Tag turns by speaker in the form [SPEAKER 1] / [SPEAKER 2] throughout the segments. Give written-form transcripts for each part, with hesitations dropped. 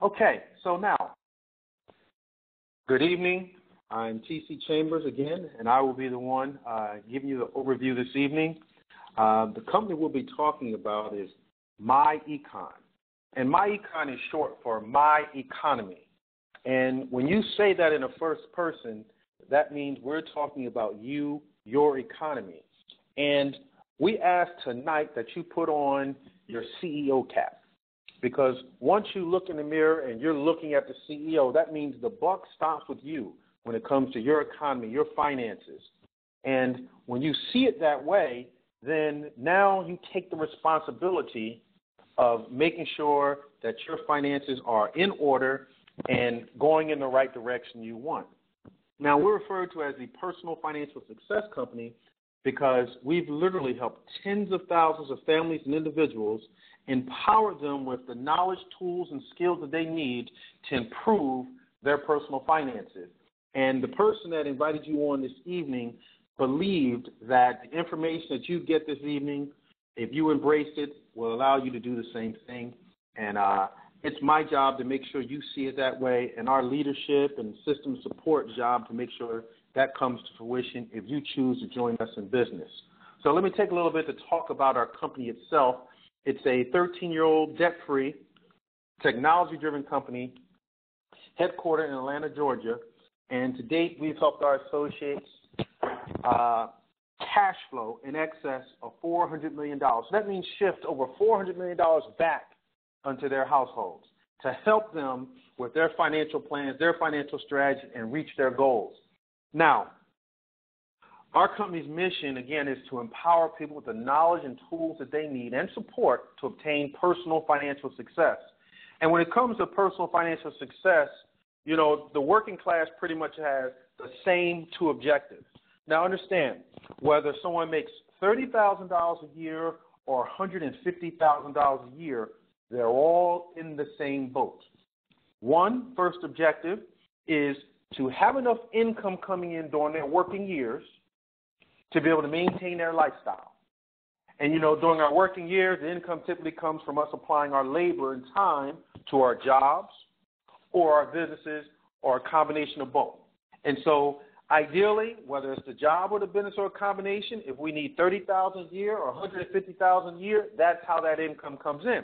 [SPEAKER 1] Okay, so now, good evening. I'm T.C. Chambers again, and I will be the one giving you the overview this evening. The company we'll be talking about is myEcon. And myEcon is short for My Economy. And when you say that in the first person, that means we're talking about you, your economy. And we ask tonight that you put on your CEO cap. Because once you look in the mirror and you're looking at the CEO, that means the buck stops with you when it comes to your economy, your finances. And when you see it that way, then now you take the responsibility of making sure that your finances are in order and going in the right direction you want. Now, we're referred to as the Personal Financial Success Company because we've literally helped tens of thousands of families and individuals, empower them with the knowledge, tools, and skills that they need to improve their personal finances. And the person that invited you on this evening believed that the information that you get this evening, if you embrace it, will allow you to do the same thing. And it's my job to make sure you see it that way, and our leadership and system support job to make sure that comes to fruition if you choose to join us in business. So let me take a little bit to talk about our company itself. It's a 13-year-old debt-free, technology-driven company headquartered in Atlanta, Georgia. And to date, we've helped our associates cash flow in excess of $400 million. So that means shift over $400 million back onto their households to help them with their financial plans, their financial strategy, and reach their goals. Now, our company's mission, again, is to empower people with the knowledge and tools that they need and support to obtain personal financial success. And when it comes to personal financial success, you know, the working class pretty much has the same two objectives. Now, understand, whether someone makes $30,000 a year or $150,000 a year, they're all in the same boat. One, first objective is to have enough income coming in during their working years to be able to maintain their lifestyle. And, you know, during our working years, the income typically comes from us applying our labor and time to our jobs or our businesses or a combination of both. And so ideally, whether it's the job or the business or a combination, if we need $30,000 a year or $150,000 a year, that's how that income comes in.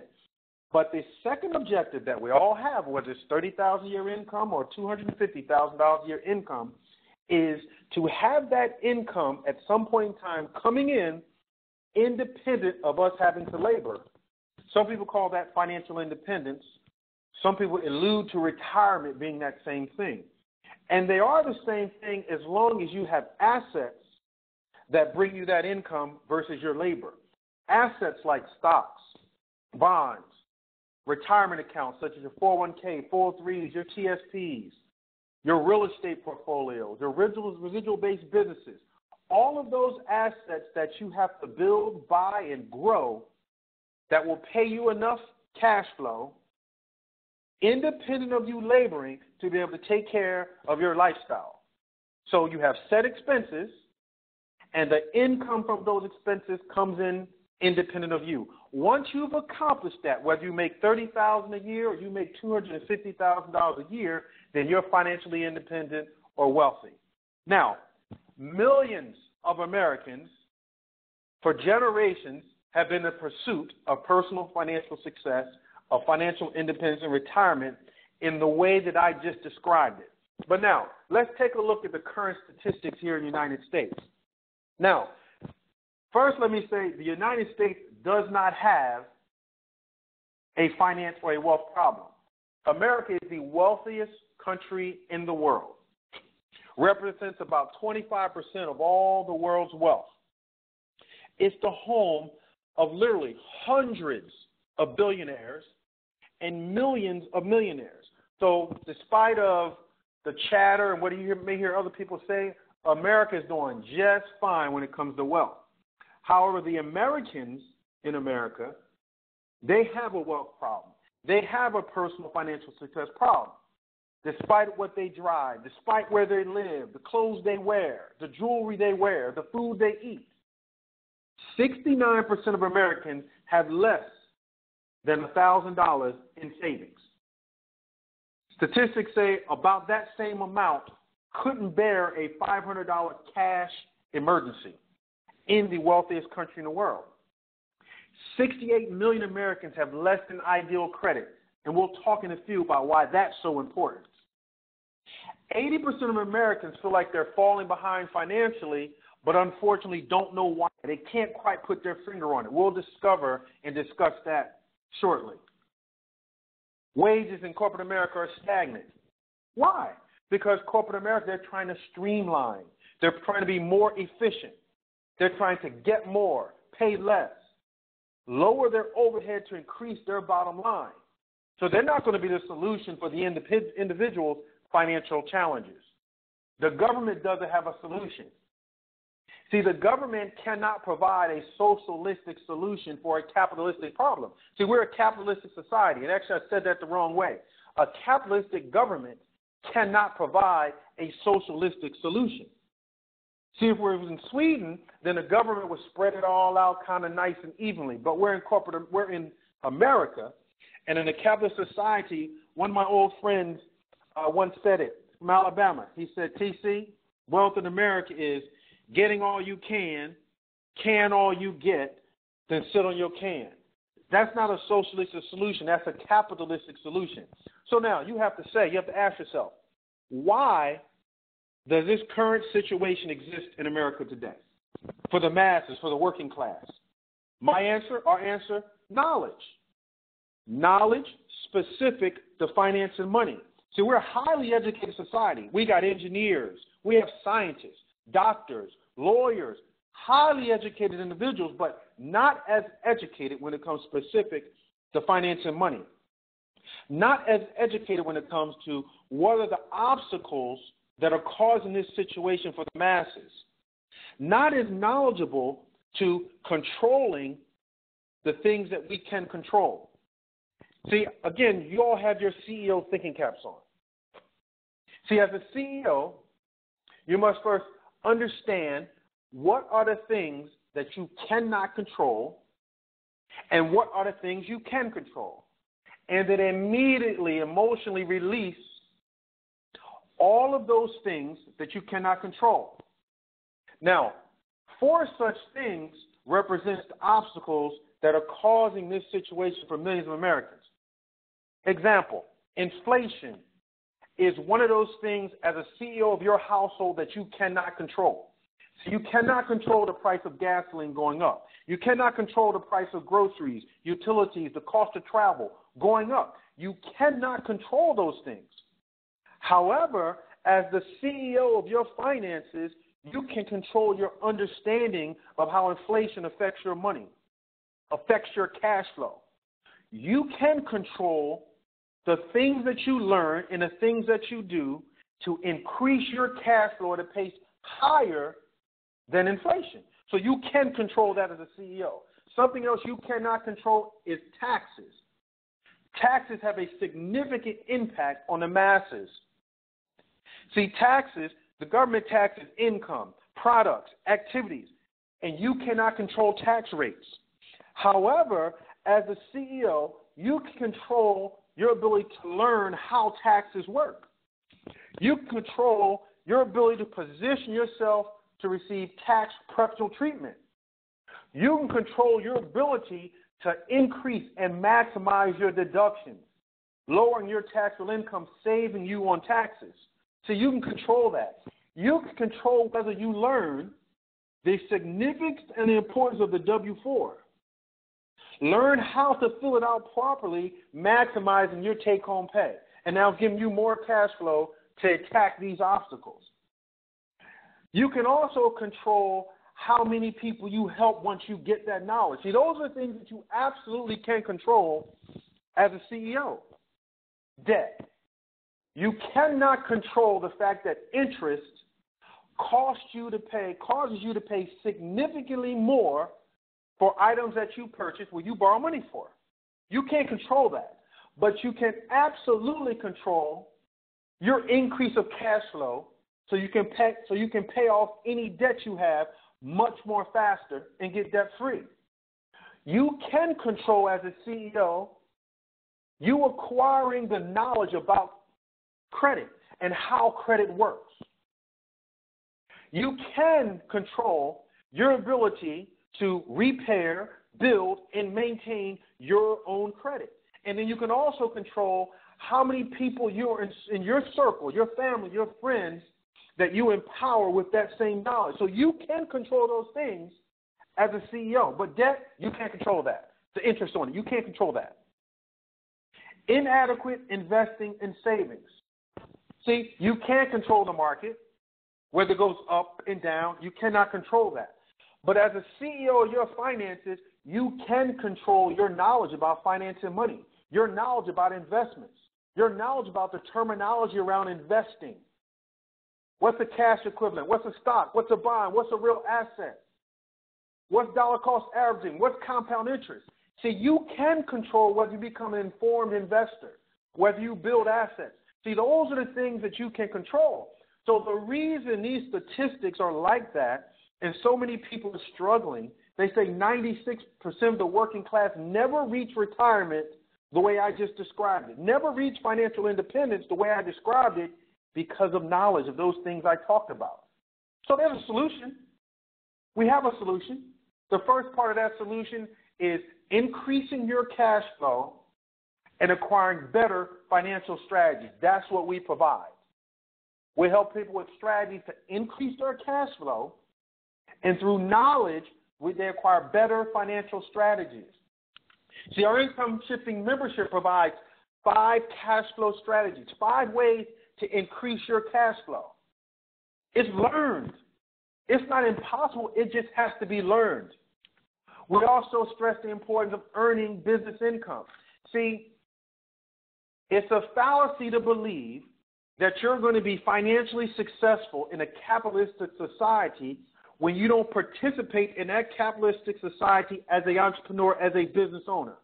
[SPEAKER 1] But the second objective that we all have, whether it's $30,000 a year income or $250,000 a year income, is to have that income at some point in time coming in independent of us having to labor. Some people call that financial independence. Some people allude to retirement being that same thing. And they are the same thing as long as you have assets that bring you that income versus your labor. Assets like stocks, bonds, retirement accounts such as your 401k, 403s, your TSPs, your real estate portfolios, your residual-based businesses, all of those assets that you have to build, buy, and grow that will pay you enough cash flow, independent of you laboring, to be able to take care of your lifestyle. So you have set expenses, and the income from those expenses comes in independent of you. Once you've accomplished that, whether you make $30,000 a year or you make $250,000 a year, then you're financially independent or wealthy. Now, millions of Americans for generations have been in pursuit of personal financial success, of financial independence and retirement in the way that I just described it. But now, let's take a look at the current statistics here in the United States. Now, first, let me say the United States does not have a finance or a wealth problem. America is the wealthiest country in the world, represents about 25% of all the world's wealth. It's the home of literally hundreds of billionaires and millions of millionaires. So despite of the chatter and what you may hear other people say, America is doing just fine when it comes to wealth. However, the Americans in America, they have a wealth problem. They have a personal financial success problem. Despite what they drive, despite where they live, the clothes they wear, the jewelry they wear, the food they eat, 69% of Americans have less than $1,000 in savings. Statistics say about that same amount couldn't bear a $500 cash emergency in the wealthiest country in the world. 68 million Americans have less than ideal credit, and we'll talk in a few about why that's so important. 80% of Americans feel like they're falling behind financially, but unfortunately don't know why. They can't quite put their finger on it. We'll discover and discuss that shortly. Wages in corporate America are stagnant. Why? Because corporate America, they're trying to streamline. They're trying to be more efficient. They're trying to get more, pay less, lower their overhead to increase their bottom line. So they're not going to be the solution for the individual's financial challenges. The government doesn't have a solution. See, the government cannot provide a socialistic solution for a capitalistic problem. See, we're a capitalistic society, and actually I said that the wrong way. A capitalistic government cannot provide a socialistic solution. See, if we're in Sweden, then the government would spread it all out kind of nice and evenly. But we're in America, and in a capitalist society, one of my old friends once said it from Alabama. He said, TC, wealth in America is getting all you can all you get, then sit on your can. That's not a socialistic solution. That's a capitalistic solution. So now you have to ask yourself, why does this current situation exist in America today? For the masses, for the working class. Our answer, knowledge. Knowledge specific to finance and money. See, we're a highly educated society. We got engineers. We have scientists, doctors, lawyers, highly educated individuals, but not as educated when it comes specific to finance and money. Not as educated when it comes to what are the obstacles that are causing this situation for the masses. Not as knowledgeable to controlling the things that we can control. See, again, you all have your CEO thinking caps on. See, as a CEO, you must first understand what are the things that you cannot control and what are the things you can control. And then immediately, emotionally release all of those things that you cannot control. Now, 4 such things represents the obstacles that are causing this situation for millions of Americans. Example, inflation is one of those things as a CEO of your household that you cannot control. So you cannot control the price of gasoline going up. You cannot control the price of groceries, utilities, the cost of travel going up. You cannot control those things. However, as the CEO of your finances, you can control your understanding of how inflation affects your money, affects your cash flow. You can control the things that you learn and the things that you do to increase your cash flow at a pace higher than inflation. So you can control that as a CEO. Something else you cannot control is taxes. Taxes have a significant impact on the masses. See, taxes, the government taxes income, products, activities, and you cannot control tax rates. However, as a CEO, you can control your ability to learn how taxes work. You can control your ability to position yourself to receive tax preferential treatment. You can control your ability to increase and maximize your deductions, lowering your taxable income, saving you on taxes. So you can control that. You can control whether you learn the significance and the importance of the W-4. Learn how to fill it out properly, maximizing your take-home pay, and now giving you more cash flow to attack these obstacles. You can also control how many people you help once you get that knowledge. See, those are things that you absolutely can control as a CEO. Debt. You cannot control the fact that interest causes you to pay significantly more for items that you purchase where you borrow money for. You can't control that. But you can absolutely control your increase of cash flow so you can pay off any debt you have much more faster and get debt free. You can control as a CEO you acquiring the knowledge about credit and how credit works. You can control your ability to repair, build, and maintain your own credit. And then you can also control how many people you're in your circle, your family, your friends, that you empower with that same knowledge. So you can control those things as a CEO. But debt, you can't control that. The interest on it, you can't control that. Inadequate investing and savings. See, you can't control the market, whether it goes up and down. You cannot control that. But as a CEO of your finances, you can control your knowledge about finance and money, your knowledge about investments, your knowledge about the terminology around investing. What's a cash equivalent? What's a stock? What's a bond? What's a real asset? What's dollar cost averaging? What's compound interest? See, you can control whether you become an informed investor, whether you build assets. See, those are the things that you can control. So the reason these statistics are like that and so many people are struggling, they say 96% of the working class never reach retirement the way I just described it, never reach financial independence the way I described it because of knowledge of those things I talked about. So there's a solution. We have a solution. The first part of that solution is increasing your cash flow and acquiring better financial strategies. That's what we provide. We help people with strategies to increase their cash flow, and through knowledge, they acquire better financial strategies. See, our income shifting membership provides 5 cash flow strategies, 5 ways to increase your cash flow. It's learned. It's not impossible. It just has to be learned. We also stress the importance of earning business income. See, it's a fallacy to believe that you're going to be financially successful in a capitalistic society when you don't participate in that capitalistic society as an entrepreneur, as a business owner.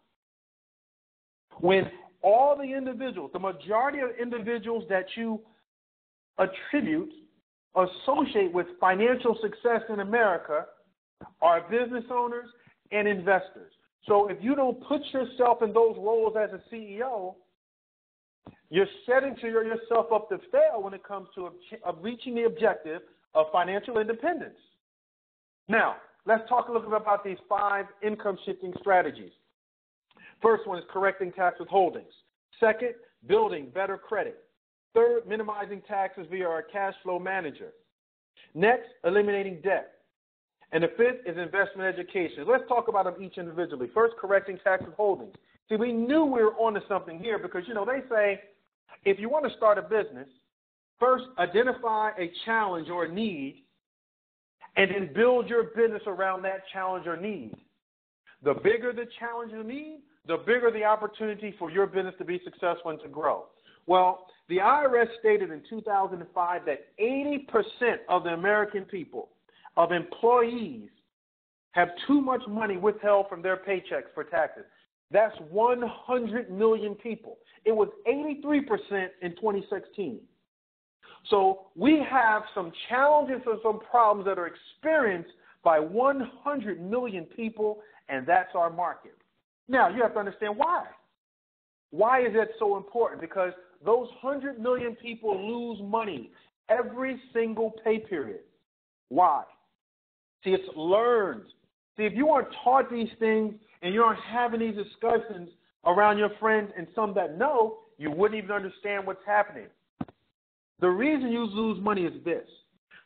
[SPEAKER 1] When all the individuals, the majority of individuals that you associate with financial success in America are business owners and investors. So if you don't put yourself in those roles as a CEO, you're setting yourself up to fail when it comes to reaching the objective of financial independence. Now, let's talk a little bit about these 5 income-shifting strategies. First one is correcting tax withholdings. Second, building better credit. Third, minimizing taxes via our cash flow manager. Next, eliminating debt. And the fifth is investment education. Let's talk about them each individually. First, correcting tax withholdings. See, we knew we were onto something here because, they say if you want to start a business, first identify a challenge or a need and then build your business around that challenge or need. The bigger the challenge or need, the bigger the opportunity for your business to be successful and to grow. Well, the IRS stated in 2005 that 80% of the American people, of employees, have too much money withheld from their paychecks for taxes. That's 100 million people. It was 83% in 2016. So we have some challenges and some problems that are experienced by 100 million people, and that's our market. Now, you have to understand why. Why is that so important? Because those 100 million people lose money every single pay period. Why? See, it's learned. See, if you aren't taught these things and you aren't having these discussions around your friends and some that know, you wouldn't even understand what's happening. The reason you lose money is this.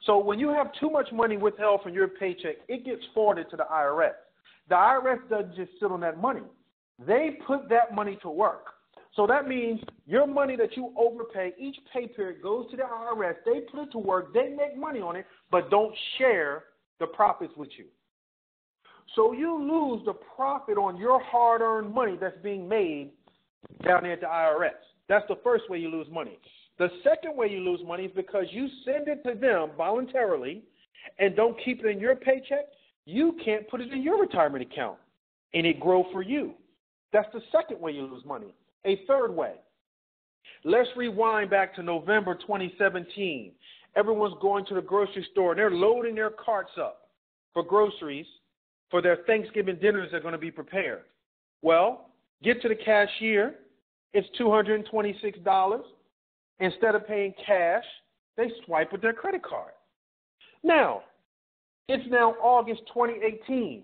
[SPEAKER 1] So when you have too much money withheld from your paycheck, it gets forwarded to the IRS. The IRS doesn't just sit on that money. They put that money to work. So that means your money that you overpay, each pay period goes to the IRS. They put it to work. They make money on it, but don't share the profits with you. So you lose the profit on your hard-earned money that's being made down there at the IRS. That's the first way you lose money. The second way you lose money is because you send it to them voluntarily and don't keep it in your paycheck. You can't put it in your retirement account and it grow for you. That's the second way you lose money. A third way. Let's rewind back to November 2017. Everyone's going to the grocery store and they're loading their carts up for groceries for their Thanksgiving dinners that are going to be prepared. Well, get to the cashier. It's $226. instead of paying cash, they swipe with their credit card. Now, it's now August 2018,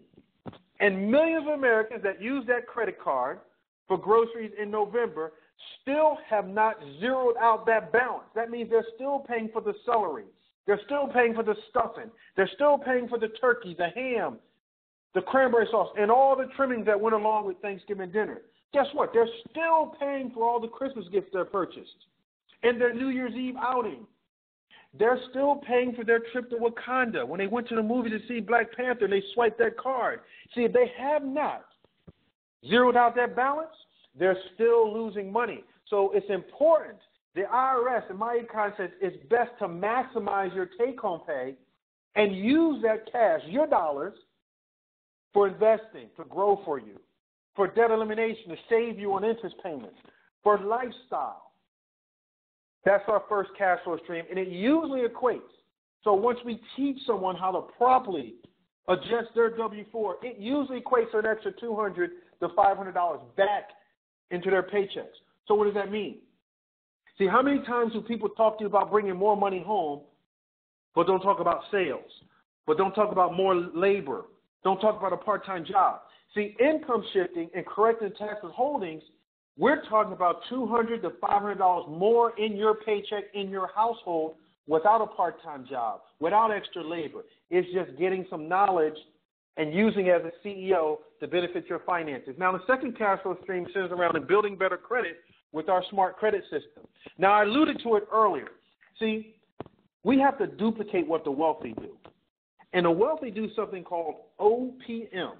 [SPEAKER 1] and millions of Americans that use that credit card for groceries in November still have not zeroed out that balance. That means they're still paying for the celery. They're still paying for the stuffing. They're still paying for the turkey, the ham, the cranberry sauce, and all the trimmings that went along with Thanksgiving dinner. Guess what? They're still paying for all the Christmas gifts they're purchased and their New Year's Eve outing. They're still paying for their trip to Wakanda. When they went to the movie to see Black Panther, they swiped that card. See, if they have not zeroed out that balance, they're still losing money. So it's important. The IRS and myEcon says it's best to maximize your take-home pay and use that cash, your dollars, for investing, to grow for you, for debt elimination, to save you on interest payments, for lifestyle. That's our first cash flow stream, and it usually equates. So once we teach someone how to properly adjust their W-4, it usually equates to an extra $200 to $500 back into their paychecks. So what does that mean? See, how many times do people talk to you about bringing more money home, but don't talk about sales, but don't talk about more labor, don't talk about a part-time job? See, income shifting and correcting tax withholdings, we're talking about $200 to $500 more in your paycheck in your household without a part-time job, without extra labor. It's just getting some knowledge and using it as a CEO to benefit your finances. Now, the second cash flow stream centers around in building better credit with our smart credit system. Now, I alluded to it earlier. See, we have to duplicate what the wealthy do. And the wealthy do something called OPM.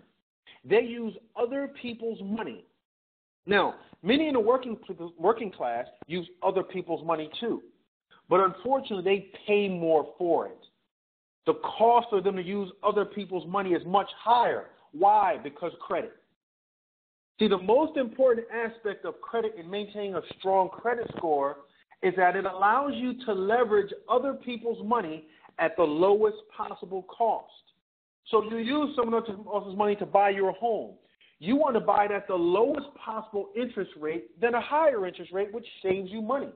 [SPEAKER 1] They use other people's money. Now, many in the working class use other people's money too. But unfortunately, they pay more for it. The cost for them to use other people's money is much higher. Why? Because credit. See, the most important aspect of credit in maintaining a strong credit score is that it allows you to leverage other people's money at the lowest possible cost. So you use someone else's money to buy your home. You want to buy it at the lowest possible interest rate than a higher interest rate, which saves you money.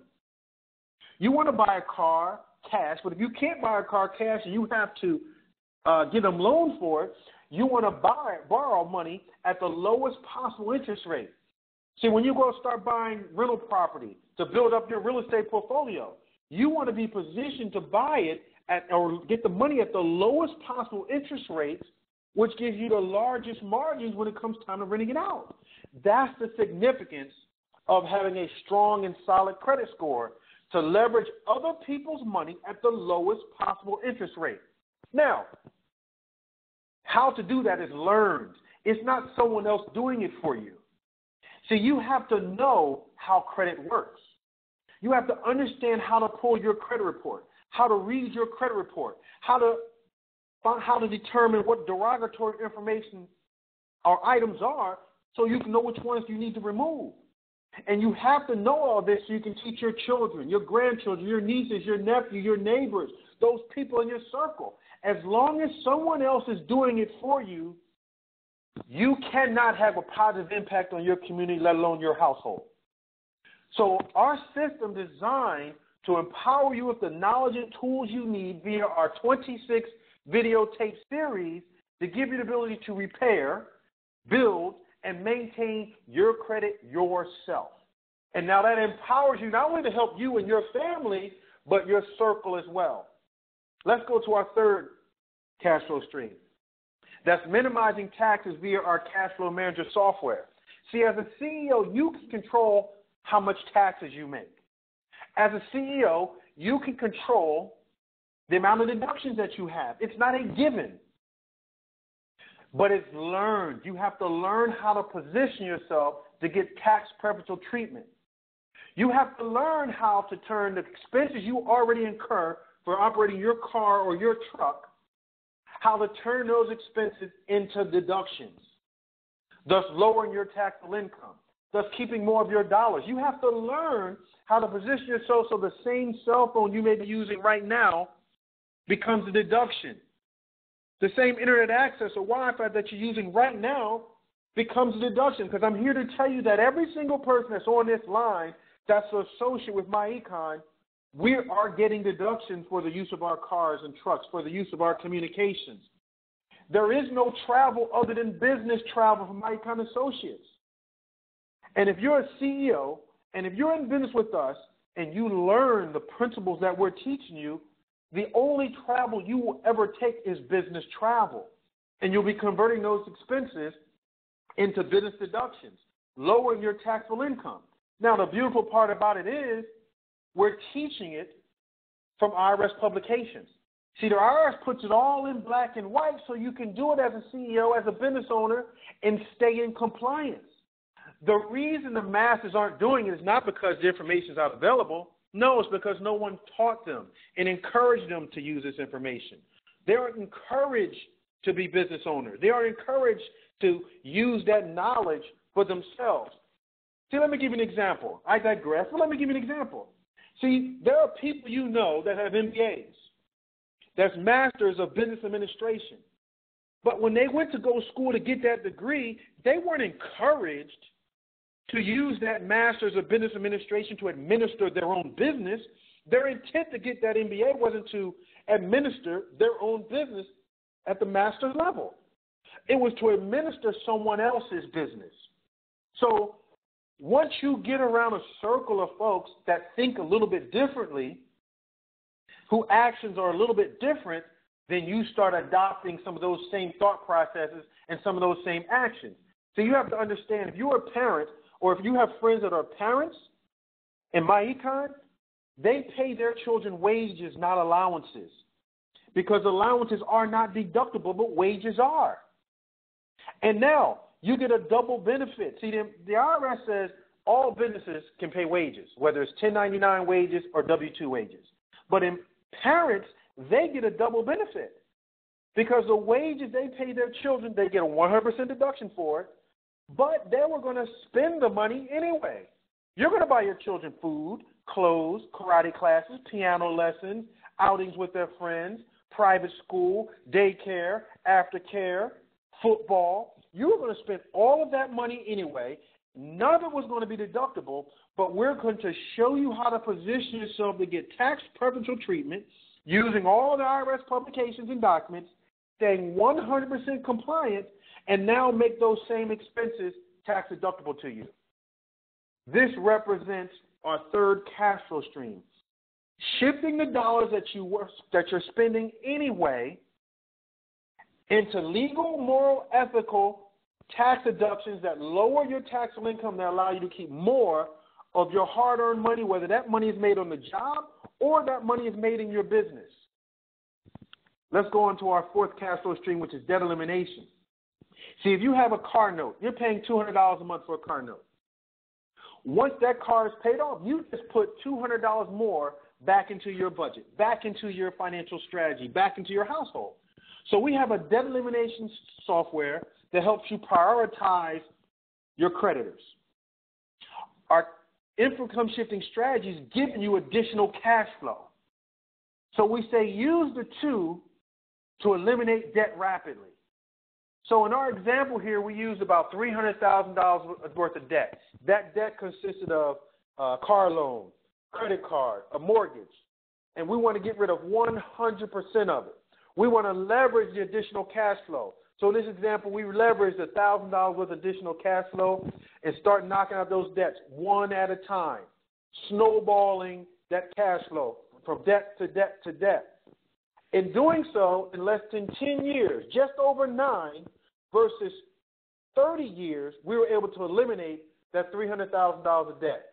[SPEAKER 1] You want to buy a car cash, but if you can't buy a car cash and you have to get them loan for it, you want to borrow money at the lowest possible interest rate. See, when you go start buying rental property to build up your real estate portfolio, you want to be positioned to buy it or get the money at the lowest possible interest rates, which gives you the largest margins when it comes time to renting it out. That's the significance of having a strong and solid credit score, to leverage other people's money at the lowest possible interest rate. Now, how to do that is learned. It's not someone else doing it for you. See, you have to know how credit works. You have to understand how to pull your credit report, how to read your credit report, how to determine what derogatory information or items are so you can know which ones you need to remove. And you have to know all this so you can teach your children, your grandchildren, your nieces, your nephew, your neighbors, those people in your circle. As long as someone else is doing it for you, you cannot have a positive impact on your community, let alone your household. So our system is designed to empower you with the knowledge and tools you need via our 26 videotape series to give you the ability to repair, build, and maintain your credit yourself. And now that empowers you not only to help you and your family, but your circle as well. Let's go to our third cash flow stream. That's minimizing taxes via our cash flow manager software. See, as a CEO, you can control how much taxes you make. As a CEO, you can control the amount of deductions that you have. It's not a given, but it's learned. You have to learn how to position yourself to get tax preferential treatment. You have to learn how to turn the expenses you already incur for operating your car or your truck, how to turn those expenses into deductions, thus lowering your taxable income, thus keeping more of your dollars. You have to learn how to position yourself so the same cell phone you may be using right now becomes a deduction. The same internet access or Wi-Fi that you're using right now becomes a deduction, because I'm here to tell you that every single person that's on this line that's associated with myEcon, we are getting deductions for the use of our cars and trucks, for the use of our communications. There is no travel other than business travel for myEcon associates. And if you're a CEO and if you're in business with us and you learn the principles that we're teaching you, the only travel you will ever take is business travel. And you'll be converting those expenses into business deductions, lowering your taxable income. Now, the beautiful part about it is we're teaching it from IRS publications. See, the IRS puts it all in black and white so you can do it as a CEO, as a business owner, and stay in compliance. The reason the masses aren't doing it is not because the information is not available. No, it's because no one taught them and encouraged them to use this information. They aren't encouraged to be business owners. They aren't encouraged to use that knowledge for themselves. See, let me give you an example. I digress, but let me give you an example. See, there are people you know that have MBAs. That's Masters of Business Administration. But when they went to go to school to get that degree, they weren't encouraged to use that Masters of Business Administration to administer their own business. Their intent to get that MBA wasn't to administer their own business at the master's level. It was to administer someone else's business. So once you get around a circle of folks that think a little bit differently, whose actions are a little bit different, then you start adopting some of those same thought processes and some of those same actions. So you have to understand, if you're a parent or if you have friends that are parents in myEcon, they pay their children wages, not allowances, because allowances are not deductible, but wages are. And now you get a double benefit. See, the IRS says all businesses can pay wages, whether it's 1099 wages or W-2 wages. But in parents, they get a double benefit because the wages they pay their children, they get a 100% deduction for it, but they were going to spend the money anyway. You're going to buy your children food, clothes, karate classes, piano lessons, outings with their friends, private school, daycare, aftercare, football. You were going to spend all of that money anyway. None of it was going to be deductible, but we're going to show you how to position yourself to get tax preferential treatment using all of the IRS publications and documents, staying 100% compliant, and now make those same expenses tax deductible to you. This represents our third cash flow stream. Shifting the dollars that you're spending anyway into legal, moral, ethical tax deductions that lower your taxable income, that allow you to keep more of your hard-earned money, whether that money is made on the job or that money is made in your business. Let's go on to our fourth cash flow stream, which is debt elimination. See, if you have a car note, you're paying $200 a month for a car note. Once that car is paid off, you just put $200 more back into your budget, back into your financial strategy, back into your household. So we have a debt elimination software that helps you prioritize your creditors. Our income shifting strategy is giving you additional cash flow. So we say use the two to eliminate debt rapidly. So in our example here, we used about $300,000 worth of debt. That debt consisted of a car loan, credit card, a mortgage, and we want to get rid of 100% of it. We want to leverage the additional cash flow. So in this example, we leveraged $1,000 worth of additional cash flow and start knocking out those debts one at a time, snowballing that cash flow from debt to debt to debt. In doing so, in less than 10 years, just over 9 versus 30 years, we were able to eliminate that $300,000 of debt.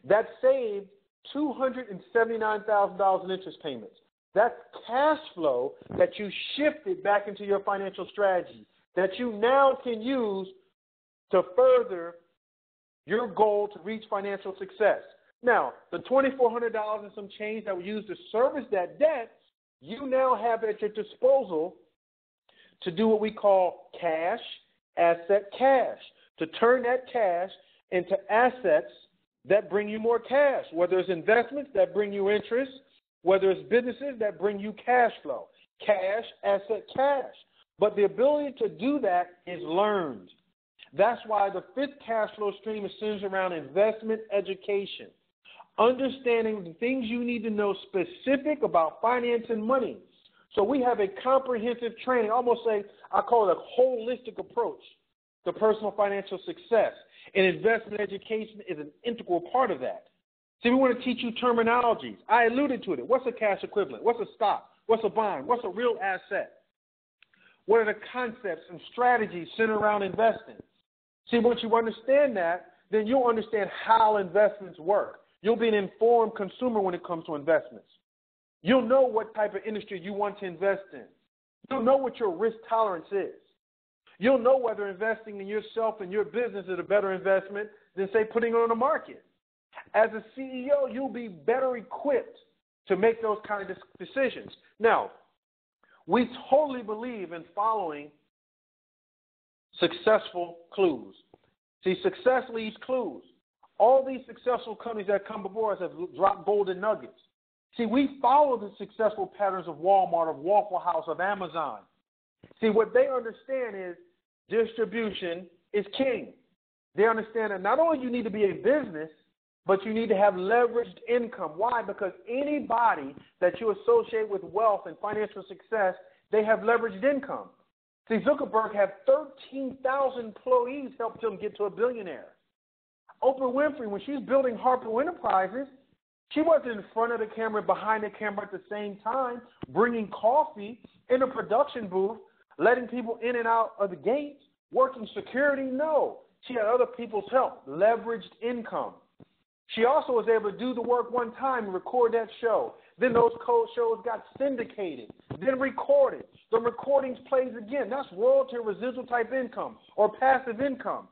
[SPEAKER 1] That saved $279,000 in interest payments. That's cash flow that you shifted back into your financial strategy that you now can use to further your goal to reach financial success. Now, the $2,400 and some change that we used to service that debt, you now have at your disposal to do what we call cash, asset, cash, to turn that cash into assets that bring you more cash, whether it's investments that bring you interest, whether it's businesses that bring you cash flow, cash, asset, cash. But the ability to do that is learned. That's why the fifth cash flow stream is centered around investment education, understanding the things you need to know specific about finance and money. So we have a comprehensive training, almost say, I call it a holistic approach to personal financial success. And investment education is an integral part of that. See, we want to teach you terminologies. I alluded to it. What's a cash equivalent? What's a stock? What's a bond? What's a real asset? What are the concepts and strategies centered around investing? See, once you understand that, then you'll understand how investments work. You'll be an informed consumer when it comes to investments. You'll know what type of industry you want to invest in. You'll know what your risk tolerance is. You'll know whether investing in yourself and your business is a better investment than, say, putting it on the market. As a CEO, you'll be better equipped to make those kind of decisions. Now, we totally believe in following successful clues. See, success leaves clues. All these successful companies that come before us have dropped golden nuggets. See, we follow the successful patterns of Walmart, of Waffle House, of Amazon. See, what they understand is distribution is king. They understand that not only you need to be a business, but you need to have leveraged income. Why? Because anybody that you associate with wealth and financial success, they have leveraged income. See, Zuckerberg had 13,000 employees helped him get to a billionaire. Oprah Winfrey, when she's building Harpo Enterprises, she wasn't in front of the camera, behind the camera at the same time, bringing coffee in a production booth, letting people in and out of the gates, working security. No, she had other people's help, leveraged income. She also was able to do the work one time and record that show. Then those code shows got syndicated, then recorded. The recordings plays again. That's royalty or residual type income or passive income.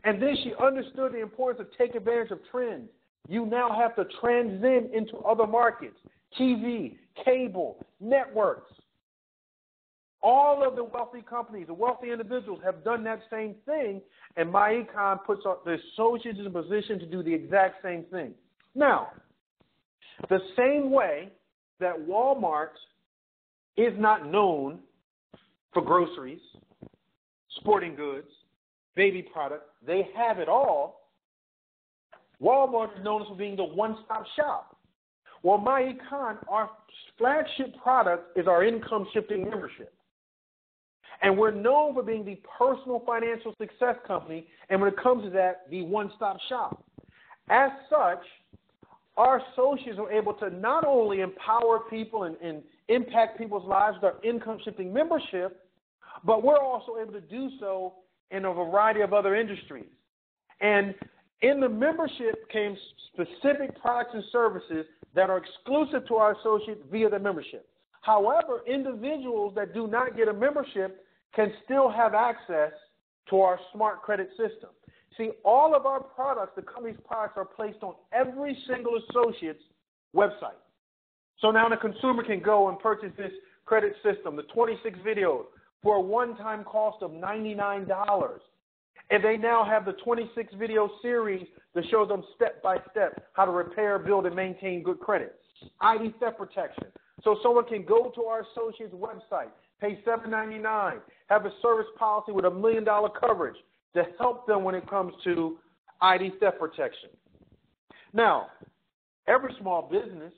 [SPEAKER 1] And then she understood the importance of taking advantage of trends. You now have to transcend into other markets, TV, cable, networks. All of the wealthy companies, the wealthy individuals have done that same thing, and myEcon puts the associates in a position to do the exact same thing. Now, the same way that Walmart is not known for groceries, sporting goods, baby products, they have it all. Walmart is known for being the one-stop shop. Well, myEcon, our flagship product is our income shifting membership. And we're known for being the personal financial success company, and when it comes to that, the one-stop shop. As such, our associates are able to not only empower people and impact people's lives with our income-shifting membership, but we're also able to do so in a variety of other industries. And in the membership came specific products and services that are exclusive to our associates via the membership. However, individuals that do not get a membership can still have access to our smart credit system. See, all of our products, the company's products, are placed on every single associate's website. So now the consumer can go and purchase this credit system, the 26 videos, for a one-time cost of $99. And they now have the 26 video series that shows them step-by-step how to repair, build, and maintain good credit. ID theft protection. So someone can go to our associate's website, pay $7.99, have a service policy with $1 million coverage to help them when it comes to ID theft protection. Now, every small business,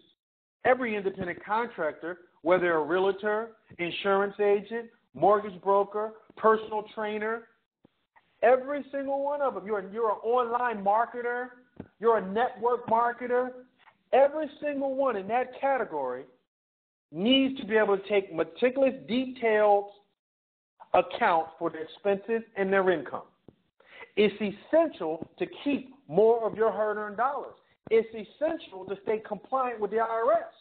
[SPEAKER 1] every independent contractor, whether they're a realtor, insurance agent, mortgage broker, personal trainer, every single one of them, you're an online marketer, you're a network marketer, every single one in that category needs to be able to take meticulous, detailed account for their expenses and their income. It's essential to keep more of your hard-earned dollars. It's essential to stay compliant with the IRS.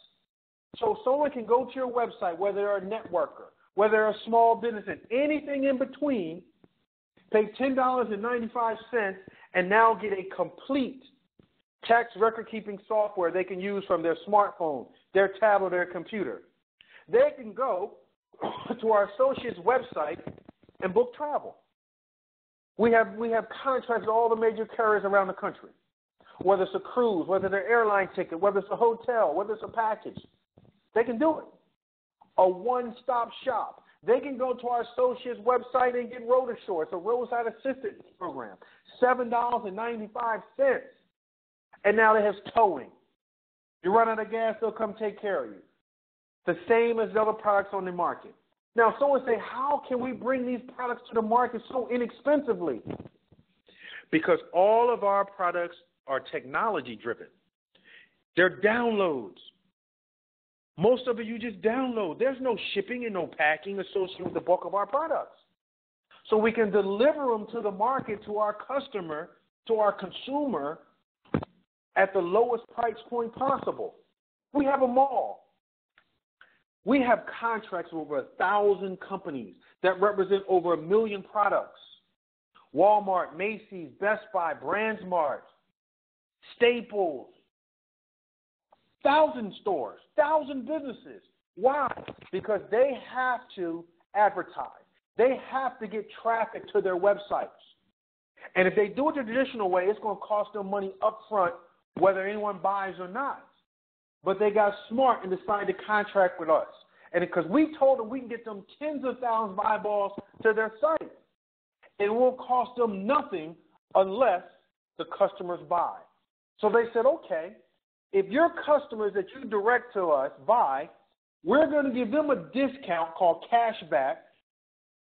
[SPEAKER 1] So someone can go to your website, whether they're a networker, whether they're a small business, and anything in between, pay $10.95 and now get a complete tax record-keeping software they can use from their smartphone, their tablet, their computer. They can go to our associate's website and book travel. We have contracts with all the major carriers around the country, whether it's a cruise, whether it's an airline ticket, whether it's a hotel, whether it's a package. They can do it. A one-stop shop. They can go to our associate's website and get Road Assure. It's a roadside assistance program, $7.95. And now they have towing. You run out of gas, they'll come take care of you. The same as the other products on the market. Now, someone say, how can we bring these products to the market so inexpensively? Because all of our products are technology-driven. They're downloads. Most of it you just download. There's no shipping and no packing associated with the bulk of our products. So we can deliver them to the market, to our customer, to our consumer at the lowest price point possible. We have them all. We have contracts with over 1,000 companies that represent over 1 million products. Walmart, Macy's, Best Buy, BrandsMart, Staples, 1,000 stores, 1,000 businesses. Why? Because they have to advertise. They have to get traffic to their websites. And if they do it the traditional way, it's going to cost them money up front, whether anyone buys or not. But they got smart and decided to contract with us. And because we told them we can get them tens of thousands of eyeballs to their site. It won't cost them nothing unless the customers buy. So they said, okay, if your customers that you direct to us buy, we're going to give them a discount called cashback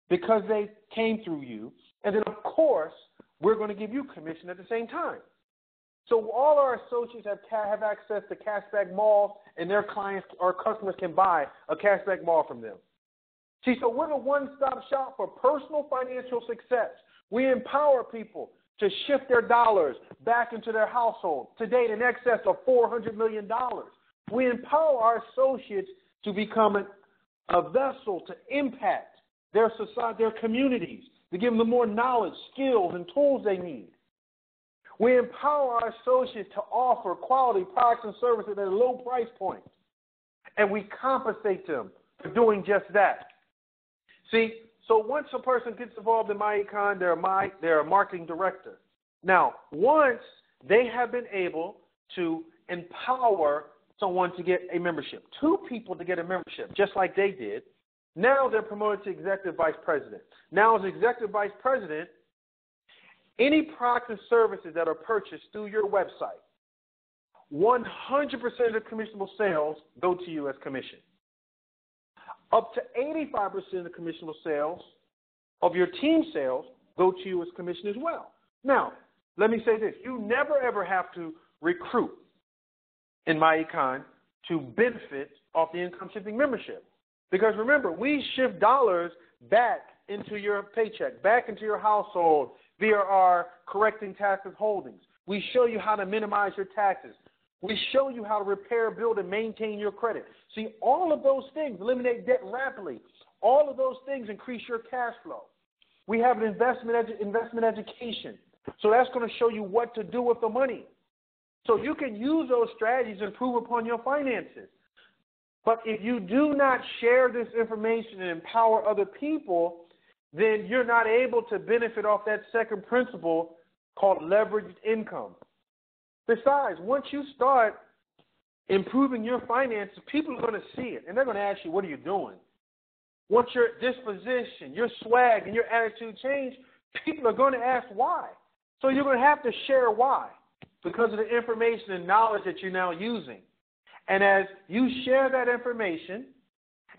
[SPEAKER 1] because they came through you. And then, of course, we're going to give you commission at the same time. So all our associates have access to cashback malls, and their clients or customers can buy a cashback mall from them. See, so we're the one-stop shop for personal financial success. We empower people to shift their dollars back into their household, to date in excess of $400 million. We empower our associates to become a vessel to impact their society, their communities, to give them the more knowledge, skills, and tools they need. We empower our associates to offer quality products and services at a low price point, and we compensate them for doing just that. See, so once a person gets involved in myEcon, they're a marketing director. Now, once they have been able to empower someone to get a membership, 2 people to get a membership, just like they did, now they're promoted to executive vice president. Now, as executive vice president, any products and services that are purchased through your website, 100% of the commissionable sales go to you as commission. Up to 85% of the commissionable sales of your team sales go to you as commission as well. Now, let me say this. You never, ever have to recruit in myEcon to benefit off the income shifting membership. Because remember, we shift dollars back into your paycheck, back into your household via our correcting tax withholdings. We show you how to minimize your taxes. We show you how to repair, build, and maintain your credit. See, all of those things eliminate debt rapidly. All of those things increase your cash flow. We have an investment education. So that's going to show you what to do with the money. So you can use those strategies and improve upon your finances. But if you do not share this information and empower other people, then you're not able to benefit off that second principle called leveraged income. Besides, once you start improving your finances, people are going to see it, and they're going to ask you, what are you doing? Once your disposition, your swag, and your attitude change, people are going to ask why. So you're going to have to share why, because of the information and knowledge that you're now using. And as you share that information,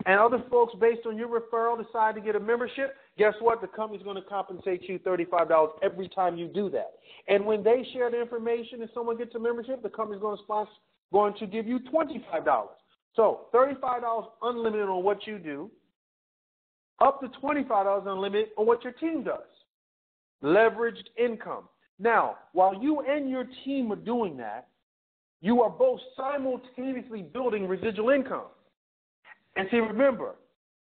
[SPEAKER 1] and other folks, based on your referral, decide to get a membership, guess what? The company's going to compensate you $35 every time you do that. And when they share the information and someone gets a membership, the company's going to give you $25. So $35 unlimited on what you do, up to $25 unlimited on what your team does. Leveraged income. Now, while you and your team are doing that, you are both simultaneously building residual income. And see, remember,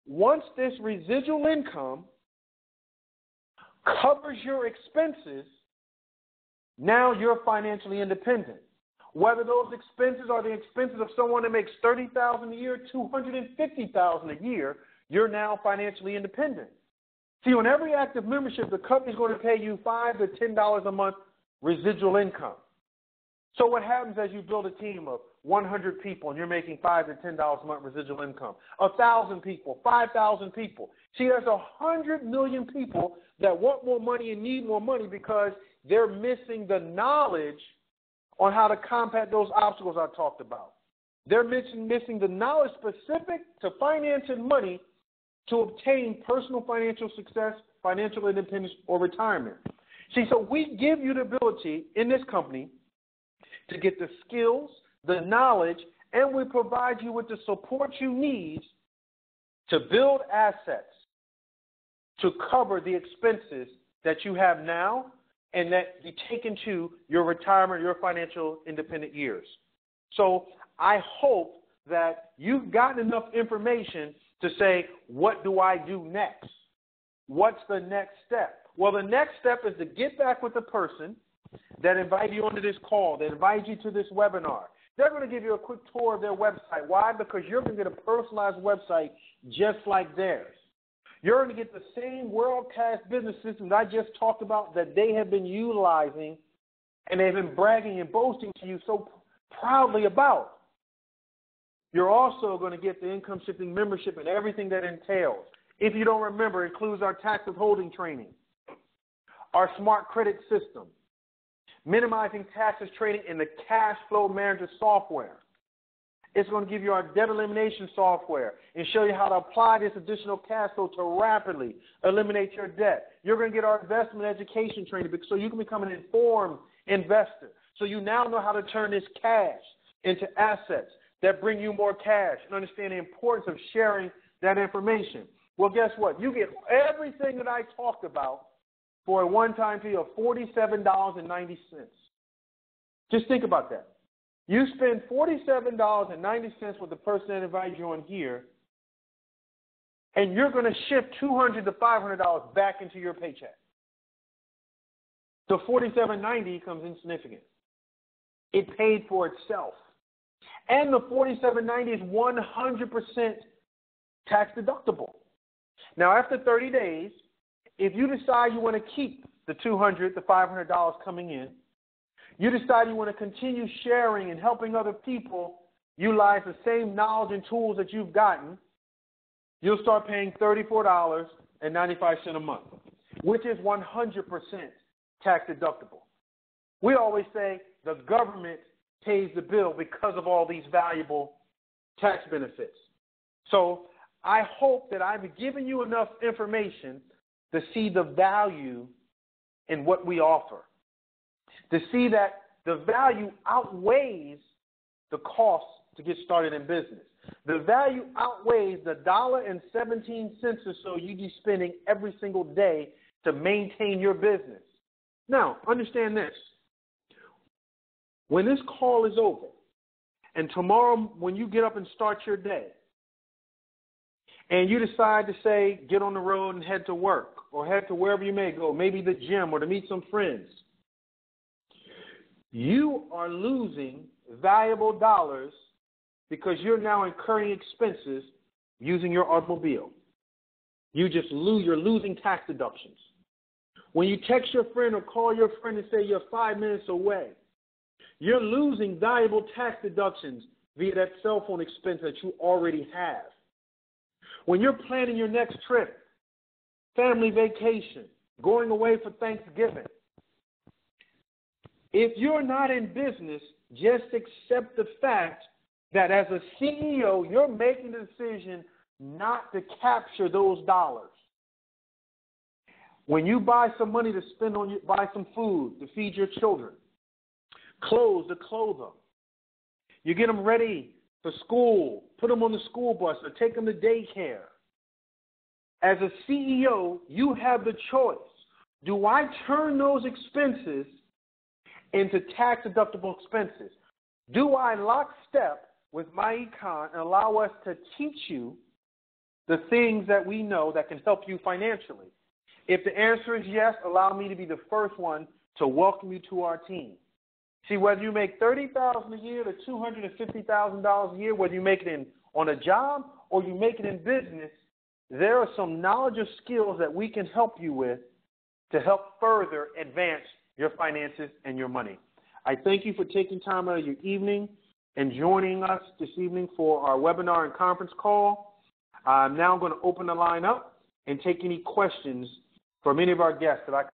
[SPEAKER 1] once this residual income covers your expenses, now you're financially independent. Whether those expenses are the expenses of someone that makes $30,000 a year, $250,000 a year, you're now financially independent. See, on every active membership, the company's going to pay you $5 to $10 a month residual income. So what happens as you build a team of 100 people and you're making $5 to $10 a month residual income? 1,000 people, 5,000 people. See, there's 100 million people that want more money and need more money because they're missing the knowledge on how to combat those obstacles I talked about. They're missing the knowledge specific to finance and money to obtain personal financial success, financial independence, or retirement. See, so we give you the ability in this company to get the skills, the knowledge, and we provide you with the support you need to build assets to cover the expenses that you have now and that you take into your retirement, your financial independent years. So I hope that you've gotten enough information to say, what do I do next? What's the next step? Well, the next step is to get back with the person that invited you onto this call, that invited you to this webinar. They're going to give you a quick tour of their website. Why? Because you're going to get a personalized website just like theirs. You're going to get the same world-class business systems I just talked about that they have been utilizing and they've been bragging and boasting to you so proudly about. You're also going to get the income shifting membership and everything that entails. If you don't remember, it includes our tax withholding training, our smart credit system, minimizing taxes training in the cash flow manager software. It's going to give you our debt elimination software and show you how to apply this additional cash flow to rapidly eliminate your debt. You're going to get our investment education training so you can become an informed investor. So you now know how to turn this cash into assets that bring you more cash and understand the importance of sharing that information. Well, guess what? You get everything that I talked about for a one-time fee of $47.90. Just think about that. You spend $47.90 with the person that invited you on here, and you're going to shift $200 to $500 back into your paycheck. The $47.90 becomes insignificant. It paid for itself. And the $47.90 is 100% tax deductible. Now, after 30 days, if you decide you want to keep the $200 to $500 coming in, you decide you want to continue sharing and helping other people utilize the same knowledge and tools that you've gotten, you'll start paying $34.95 a month, which is 100% tax deductible. We always say the government pays the bill because of all these valuable tax benefits. So I hope that I've given you enough information to see the value in what we offer, to see that the value outweighs the cost to get started in business. The value outweighs the $1.17 or so you'd be spending every single day to maintain your business. Now, understand this. When this call is over, and tomorrow when you get up and start your day, and you decide to say, get on the road and head to work, or head to wherever you may go, maybe the gym or to meet some friends, you are losing valuable dollars because you're now incurring expenses using your automobile. You're losing tax deductions. When you text your friend or call your friend and say you're 5 minutes away, you're losing valuable tax deductions via that cell phone expense that you already have. When you're planning your next trip, family vacation, going away for Thanksgiving, if you're not in business, just accept the fact that as a CEO, you're making the decision not to capture those dollars. When you buy some money to spend buy some food to feed your children, clothes to clothe them, you get them ready for school, put them on the school bus or take them to daycare. As a CEO, you have the choice. Do I turn those expenses into tax-deductible expenses? Do I lockstep with myEcon and allow us to teach you the things that we know that can help you financially? If the answer is yes, allow me to be the first one to welcome you to our team. See, whether you make $30,000 a year to $250,000 a year, whether you make it on a job or you make it in business, there are some knowledge or skills that we can help you with to help further advance your finances and your money. I thank you for taking time out of your evening and joining us this evening for our webinar and conference call. I'm now going to open the line up and take any questions from any of our guests that I